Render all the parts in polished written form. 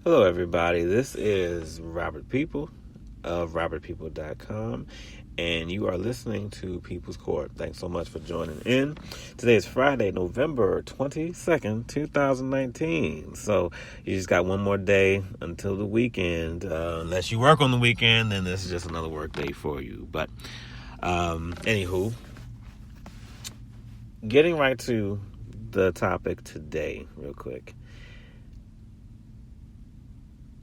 Hello, everybody. This is Robert People of RobertPeople.com, and you are listening to People's Court. Thanks so much for joining in. Today is Friday, November 22nd, 2019. So you just got one more day until the weekend. Unless you work on the weekend, then this is just another work day for you. But anywho, getting right to the topic today real quick.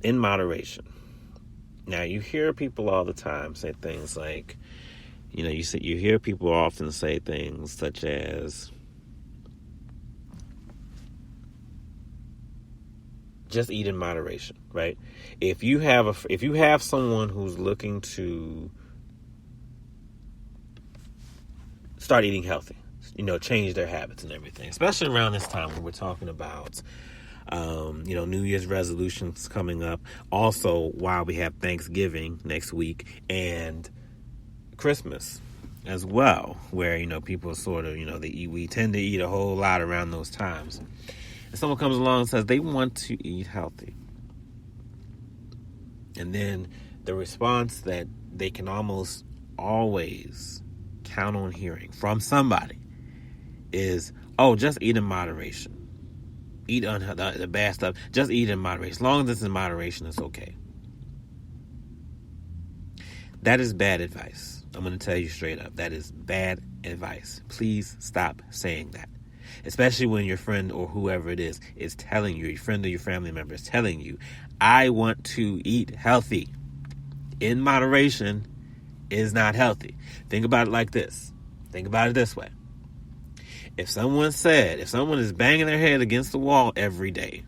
In moderation. Now, you hear people all the time say things like, you hear people often say things such as, just eat in moderation, right? If you have someone who's looking to start eating healthy, change their habits and everything, especially around this time when we're talking about New Year's resolutions coming up. Also, while we have Thanksgiving next week and Christmas as well, where, people sort of, we tend to eat a whole lot around those times. And someone comes along and says they want to eat healthy. And then the response that they can almost always count on hearing from somebody is, oh, just eat in moderation. Eat the bad stuff. Just eat in moderation. As long as it's in moderation, it's okay. That is bad advice. I'm going to tell you straight up. That is bad advice. Please stop saying that. Especially when your friend or whoever it is telling you, your friend or your family member is telling you, I want to eat healthy. In moderation is not healthy. Think about it like this. Think about it this way. If someone is banging their head against the wall every day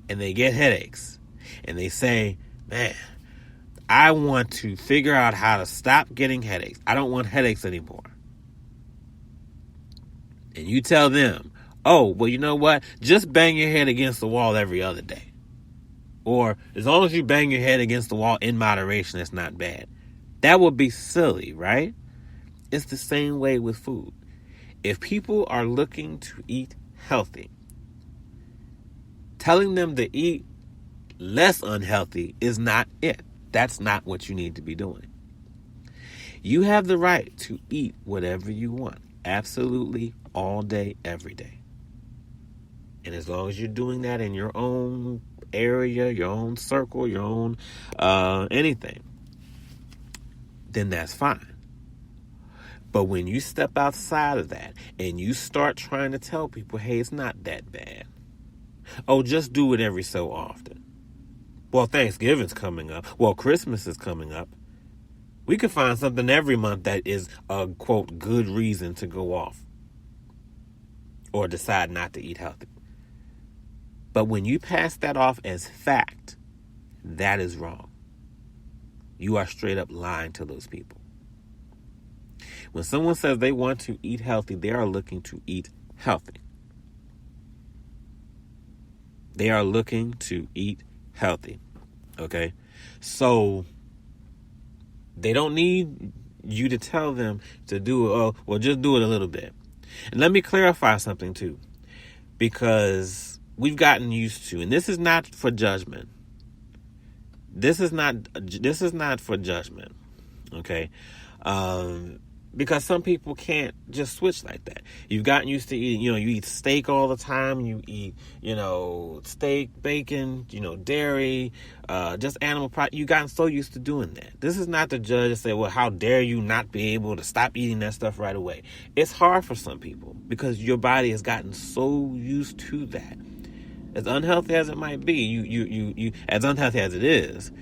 and they get headaches and they say, man, I want to figure out how to stop getting headaches. I don't want headaches anymore. And you tell them, oh, well, you know what? Just bang your head against the wall every other day. Or as long as you bang your head against the wall in moderation, it's not bad. That would be silly, right? It's the same way with food. If people are looking to eat healthy, telling them to eat less unhealthy is not it. That's not what you need to be doing. You have the right to eat whatever you want, absolutely all day, every day. And as long as you're doing that in your own area, your own circle, your own anything, then that's fine. But when you step outside of that and you start trying to tell people, hey, it's not that bad. Oh, just do it every so often. Well, Thanksgiving's coming up. Well, Christmas is coming up. We could find something every month that is a, quote, good reason to go off or decide not to eat healthy. But when you pass that off as fact, that is wrong. You are straight up lying to those people. When someone says they want to eat healthy, they are looking to eat healthy. They are looking to eat healthy. Okay? So they don't need you to tell them to do just do it a little bit. And let me clarify something too. Because we've gotten used to, and this is not for judgment. This is not for judgment. Okay? Because some people can't just switch like that. You've gotten used to eating, you eat steak all the time. You eat, steak, bacon, dairy, just animal product. You've gotten so used to doing that. This is not to judge and say, well, how dare you not be able to stop eating that stuff right away. It's hard for some people because your body has gotten so used to that. As unhealthy as it might be, you as unhealthy as it is,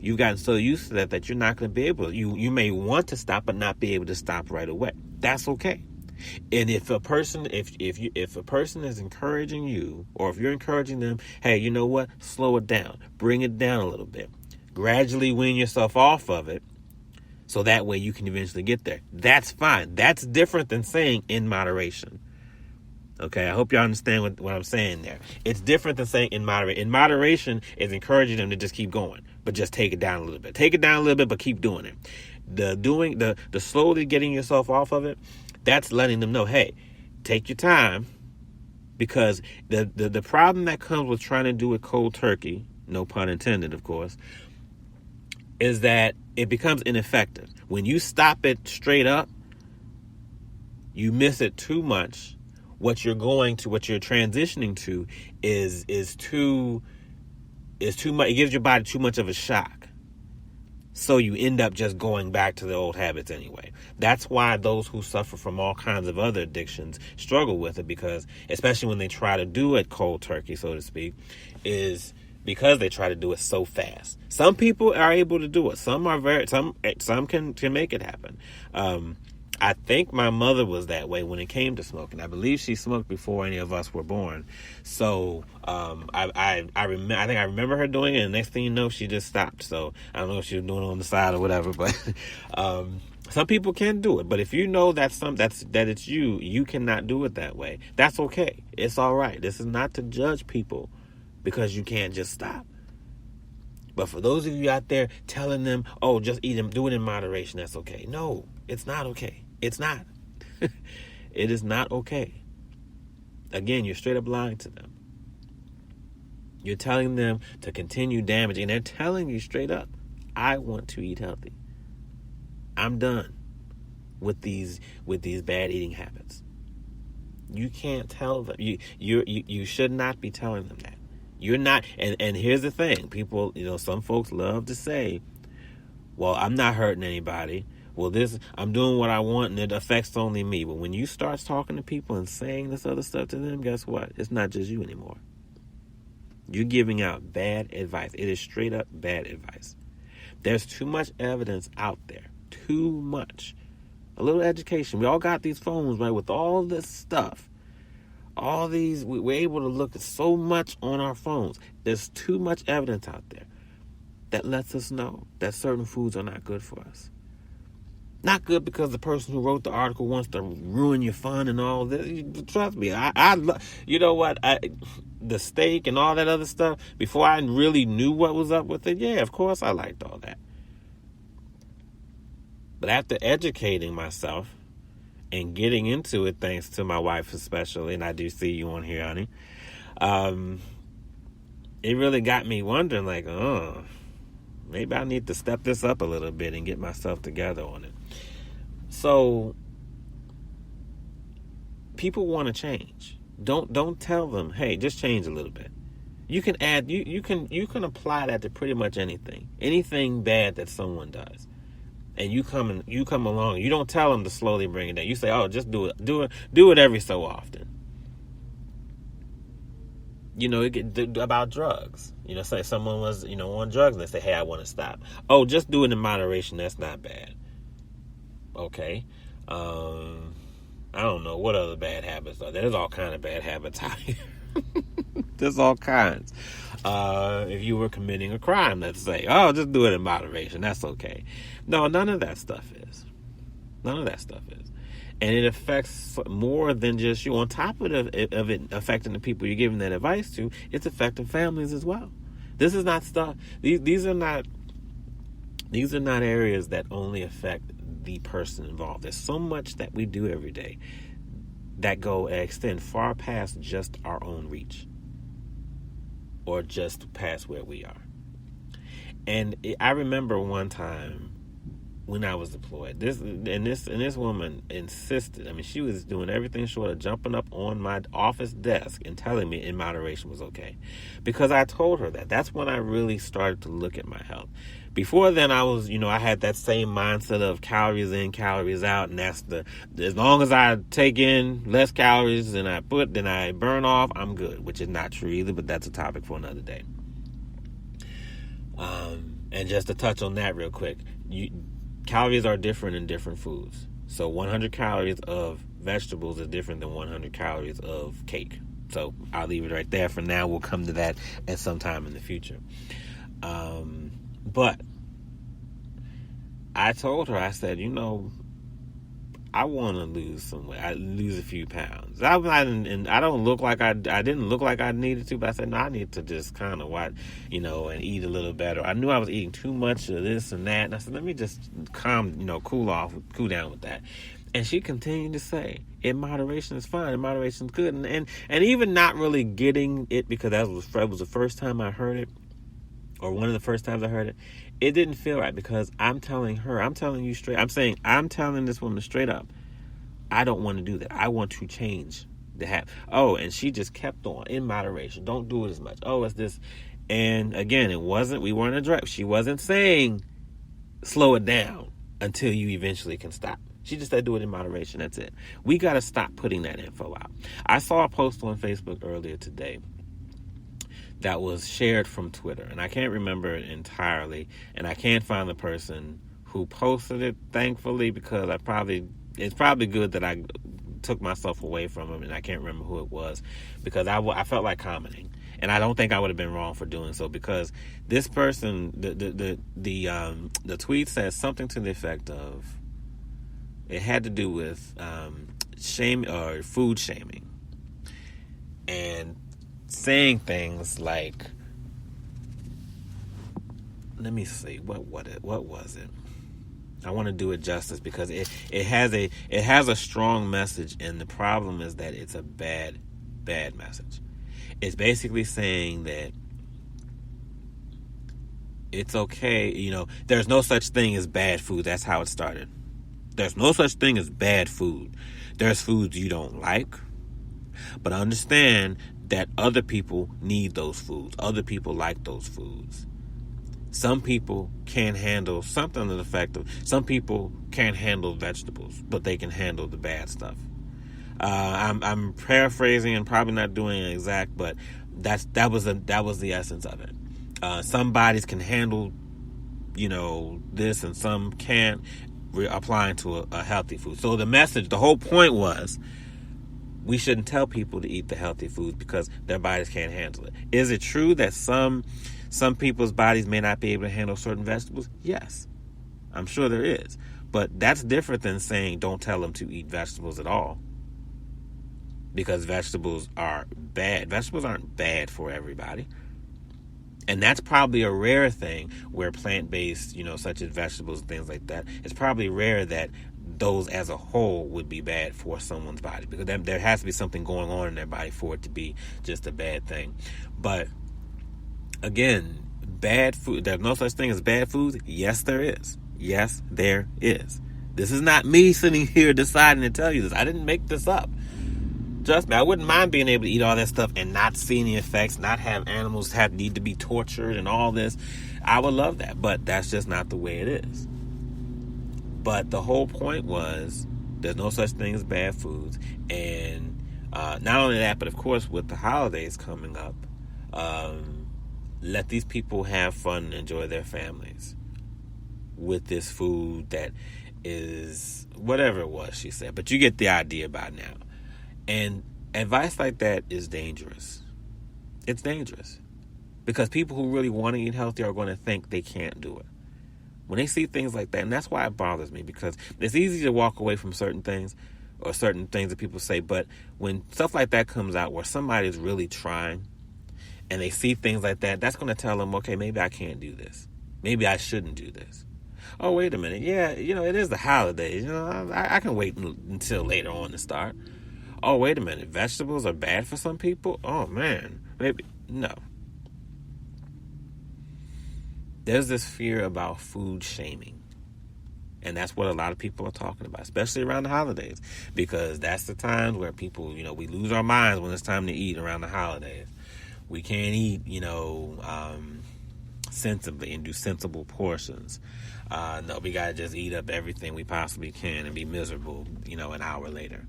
you've gotten so used to that you're not going to be able. You may want to stop, but not be able to stop right away. That's okay. And if a person is encouraging you, or if you're encouraging them, hey, you know what? Slow it down, bring it down a little bit, gradually wean yourself off of it, so that way you can eventually get there. That's fine. That's different than saying in moderation. Okay, I hope y'all understand what I'm saying there. It's different than saying in moderation. In moderation is encouraging them to just keep going, but just take it down a little bit. Take it down a little bit, but keep doing it. The slowly getting yourself off of it, that's letting them know, hey, take your time, because the problem that comes with trying to do it cold turkey, no pun intended, of course, is that it becomes ineffective. When you stop it straight up, you miss it too much. What you're transitioning to is too much. It gives your body too much of a shock. So you end up just going back to the old habits anyway. That's why those who suffer from all kinds of other addictions struggle with it, because especially when they try to do it cold turkey, so to speak, is because they try to do it so fast. Some people are able to do it. Some can make it happen. I think my mother was that way when it came to smoking. I believe she smoked before any of us were born. So I remember her doing it, and next thing you know, she just stopped. So I don't know if she was doing it on the side or whatever, but some people can do it. But if you know that it's you cannot do it that way. That's okay. It's all right. This is not to judge people because you can't just stop. But for those of you out there telling them, oh, just eat them, do it in moderation, that's okay. No, it's not okay. It's not. It is not okay. Again, you're straight up lying to them. You're telling them to continue damaging. They're telling you straight up, I want to eat healthy. I'm done with these bad eating habits. You can't tell them. You should not be telling them that. You're not. And here's the thing. People, some folks love to say, well, I'm not hurting anybody. Well, I'm doing what I want and it affects only me. But when you start talking to people and saying this other stuff to them, guess what? It's not just you anymore. You're giving out bad advice. It is straight up bad advice. There's too much evidence out there. Too much. A little education. We all got these phones, right, with all this stuff. All these, we're able to look at so much on our phones. There's too much evidence out there that lets us know that certain foods are not good for us. Not good because the person who wrote the article wants to ruin your fun and all this. Trust me, you know what? The steak and all that other stuff, before I really knew what was up with it, yeah, of course I liked all that. But after educating myself and getting into it, thanks to my wife especially, and I do see you on here, honey, it really got me wondering, like, maybe I need to step this up a little bit and get myself together on it. So people want to change. Don't tell them, hey, just change a little bit. You can add, you can apply that to pretty much anything bad that someone does. And you come along. You don't tell them to slowly bring it down. You say, oh, just do it every so often. About drugs. Say someone was, on drugs and they say, hey, I want to stop. Oh, just do it in moderation. That's not bad. Okay. I don't know what other bad habits are. There's all kind of bad habits out here. There's all kinds. If you were committing a crime, let's say, oh, just do it in moderation. That's okay. No, none of that stuff is. None of that stuff is. And it affects more than just you. On top of it affecting the people you're giving that advice to, it's affecting families as well. This is not stuff. These are not areas that only affect the person involved. There's so much that we do every day that extend far past just our own reach, or just past where we are. And I remember one time when I was deployed, this woman insisted. I mean, she was doing everything short of jumping up on my office desk and telling me in moderation was okay, because I told her that. That's when I really started to look at my health. Before then, I was, I had that same mindset of calories in, calories out, and that's as long as I take in less calories than I burn off, I'm good, which is not true either, but that's a topic for another day. And just to touch on that real quick, calories are different in different foods. So 100 calories of vegetables is different than 100 calories of cake. So I'll leave it right there for now. We'll come to that at some time in the future. But I told her, I said, I want to lose some weight. I lose a few pounds. I don't look like I didn't look like I needed to, but I said, no, I need to just kind of and eat a little better. I knew I was eating too much of this and that. And I said, let me just cool down with that. And she continued to say, in moderation is fine. In moderation is good. And even not really getting it, because that was the first time I heard it. or one of the first times I heard it, it didn't feel right because I'm telling you straight, I'm telling this woman straight up, I don't want to do that. I want to change the habit. Oh, and she just kept on in moderation. Don't do it as much. Oh, it's this. And again, we weren't addressed. She wasn't saying slow it down until you eventually can stop. She just said do it in moderation. That's it. We got to stop putting that info out. I saw a post on Facebook earlier today that was shared from Twitter, and I can't remember it entirely, and I can't find the person who posted it, thankfully, because it's probably good that I took myself away from him, and I can't remember who it was, because I felt like commenting, and I don't think I would have been wrong for doing so, because this person, the tweet says something to the effect of, it had to do with shame or food shaming, and saying things like, let me see, what was it? I want to do it justice because it has a strong message, and the problem is that it's a bad message. It's basically saying that it's okay, there's no such thing as bad food. That's how it started. There's no such thing as bad food. There's foods you don't like, but understand that other people need those foods. Other people like those foods. Some people can't handle something to the effect of, some people can't handle vegetables, but they can handle the bad stuff. I'm paraphrasing and probably not doing it exact, but that was the essence of it. Some bodies can handle, this, and some can't. We're applying to a healthy food. So the whole point was, we shouldn't tell people to eat the healthy foods because their bodies can't handle it. Is it true that some people's bodies may not be able to handle certain vegetables? Yes, I'm sure there is. But that's different than saying don't tell them to eat vegetables at all, because vegetables are bad. Vegetables aren't bad for everybody. And that's probably a rare thing where plant-based, such as vegetables and things like that, it's probably rare that those as a whole would be bad for someone's body, because there has to be something going on in their body for it to be just a bad thing. But again, bad food, there's no such thing as bad foods. Yes, there is. Yes, there is. This is not me sitting here deciding to tell you this. I didn't make this up. Trust me, I wouldn't mind being able to eat all that stuff and not see any effects, not have animals need to be tortured and all this. I would love that, but that's just not the way it is. But the whole point was, there's no such thing as bad foods. And not only that, but of course, with the holidays coming up, let these people have fun and enjoy their families with this food that is whatever it was she said. But you get the idea by now. And advice like that is dangerous. It's dangerous. Because people who really want to eat healthy are going to think they can't do it. When they see things like that, and that's why it bothers me, because it's easy to walk away from certain things or certain things that people say, but when stuff like that comes out where somebody's really trying and they see things like that, that's going to tell them, okay, maybe I can't do this. Maybe I shouldn't do this. Oh, wait a minute. Yeah, it is the holidays. I can wait until later on to start. Oh, wait a minute. Vegetables are bad for some people? Oh, man. Maybe. No. There's this fear about food shaming. And that's what a lot of people are talking about, especially around the holidays. Because that's the times where people, we lose our minds when it's time to eat around the holidays. We can't eat, sensibly and do sensible portions. No, we got to just eat up everything we possibly can and be miserable, an hour later.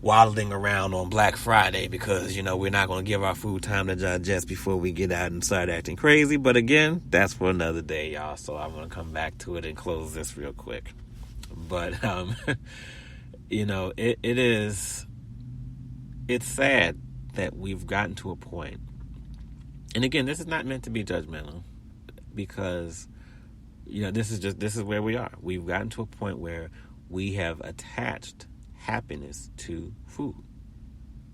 Waddling around on Black Friday because, we're not going to give our food time to digest before we get out and start acting crazy. But again, that's for another day, y'all. So I'm going to come back to it and close this real quick. But, it's sad that we've gotten to a point. And again, this is not meant to be judgmental because, this is where we are. We've gotten to a point where we have attached happiness to food,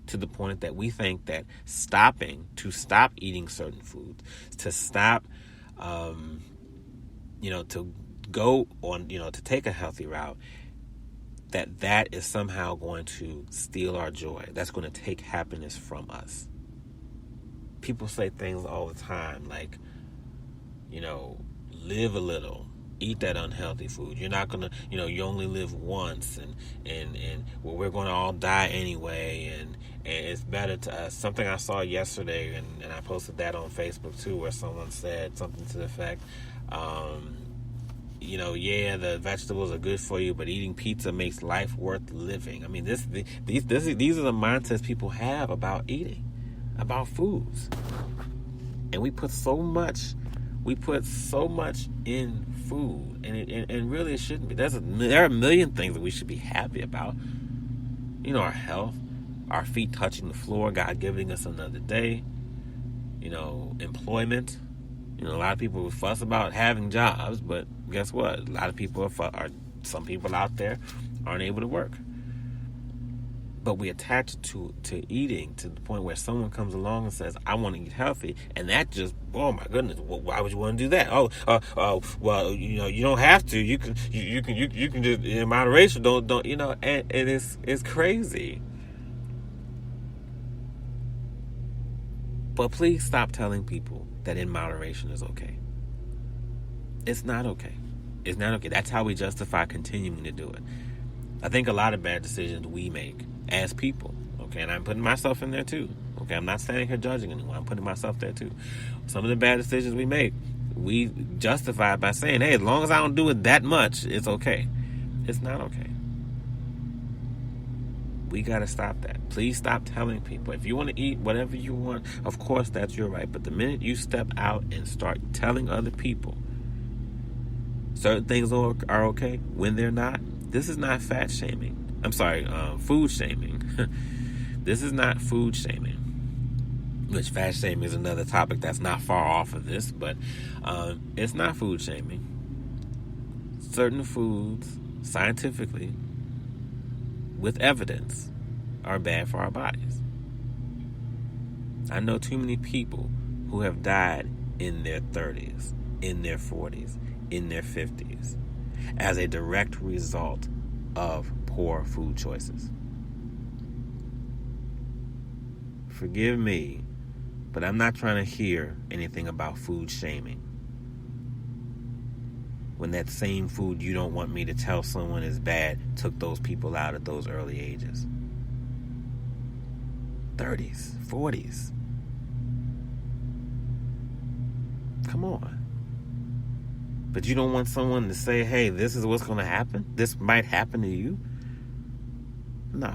to the point that we think that stop eating certain foods, to stop, to go on, to take a healthy route, that is somehow going to steal our joy. That's going to take happiness from us. People say things all the time like, live a little. Eat that unhealthy food. You're not gonna, you only live once, and well, we're gonna all die anyway, and it's better to something I saw yesterday, and I posted that on Facebook too, where someone said something to the effect, yeah, the vegetables are good for you, but eating pizza makes life worth living. I mean, these are the mindsets people have about eating, about foods, and we put so much in food, and really it shouldn't be. There are a million things that we should be happy about. Our health, our feet touching the floor, God giving us another day. Employment. A lot of people fuss about having jobs, but guess what? A lot of people some people out there aren't able to work. But we attach it to eating to the point where someone comes along and says, I want to eat healthy. And that just, oh my goodness, why would you want to do that? Well, you don't have to. You can just, in moderation, don't, and it's crazy. But please stop telling people that in moderation is okay. It's not okay. It's not okay. That's how we justify continuing to do it. I think a lot of bad decisions we make as people, okay, and I'm putting myself in there too, okay, I'm not standing here judging anyone, I'm putting myself there too. Some of the bad decisions we make, we justify by saying, hey, as long as I don't do it that much, it's okay. It's not okay. We gotta stop that. Please stop telling people. If you want to eat whatever you want, of course that's your right, but the minute you step out and start telling other people certain things are okay when they're not, this is not fat shaming. I'm sorry, food shaming. This is not food shaming. Which fat shaming is another topic that's not far off of this, but it's not food shaming. Certain foods, scientifically, with evidence, are bad for our bodies. I know too many people who have died in their 30s, in their 40s, in their 50s, as a direct result of poor food choices. Forgive me, but I'm not trying to hear anything about food shaming when that same food you don't want me to tell someone is bad took those people out at those early ages. 30s, 40s. Come on. But you don't want someone to say, hey, this is what's going to happen? This might happen to you? No.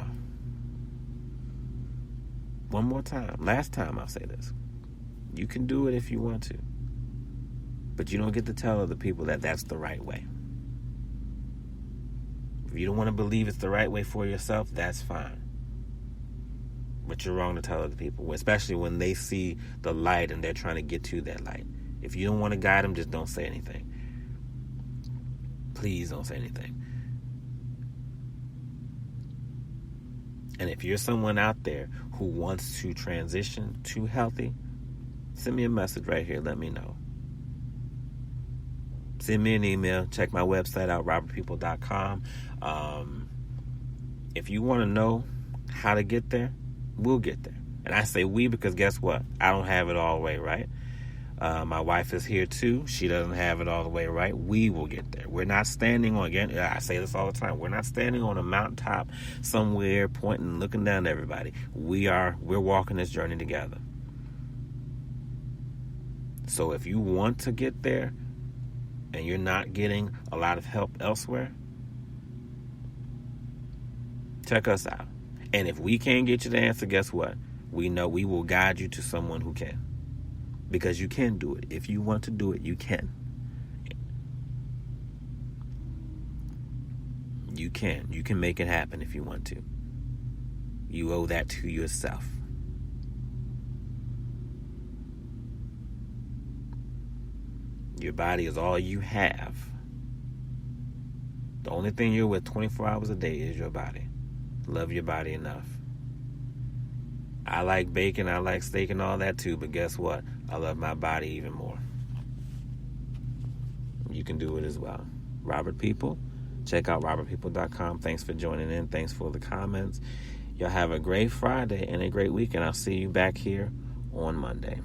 One more time. Last time I'll say this. You can do it if you want to. But you don't get to tell other people that that's the right way. If you don't want to believe it's the right way for yourself, that's fine. But you're wrong to tell other people, especially when they see the light and they're trying to get to that light. If you don't want to guide them, just don't say anything. Please don't say anything. And if you're someone out there who wants to transition to healthy, send me a message right here. Let me know. Send me an email. Check my website out, robertpeople.com. If you want to know how to get there, we'll get there. And I say we because guess what? I don't have it all the way right. My wife is here too. She doesn't have it all the way right. We will get there. We're not standing on, again, I say this all the time, we're not standing on a mountaintop somewhere pointing, looking down at everybody. We're walking this journey together. So if you want to get there and you're not getting a lot of help elsewhere, check us out. And if we can't get you the answer, guess what? We know we will guide you to someone who can. Because you can do it. If you want to do it, you can. You can. You can make it happen if you want to. You owe that to yourself. Your body is all you have. The only thing you're with 24 hours a day is your body. Love your body enough. I like bacon, I like steak and all that too, but guess what? I love my body even more. You can do it as well. Robert People, check out robertpeople.com. Thanks for joining in. Thanks for the comments. Y'all have a great Friday and a great weekend. I'll see you back here on Monday.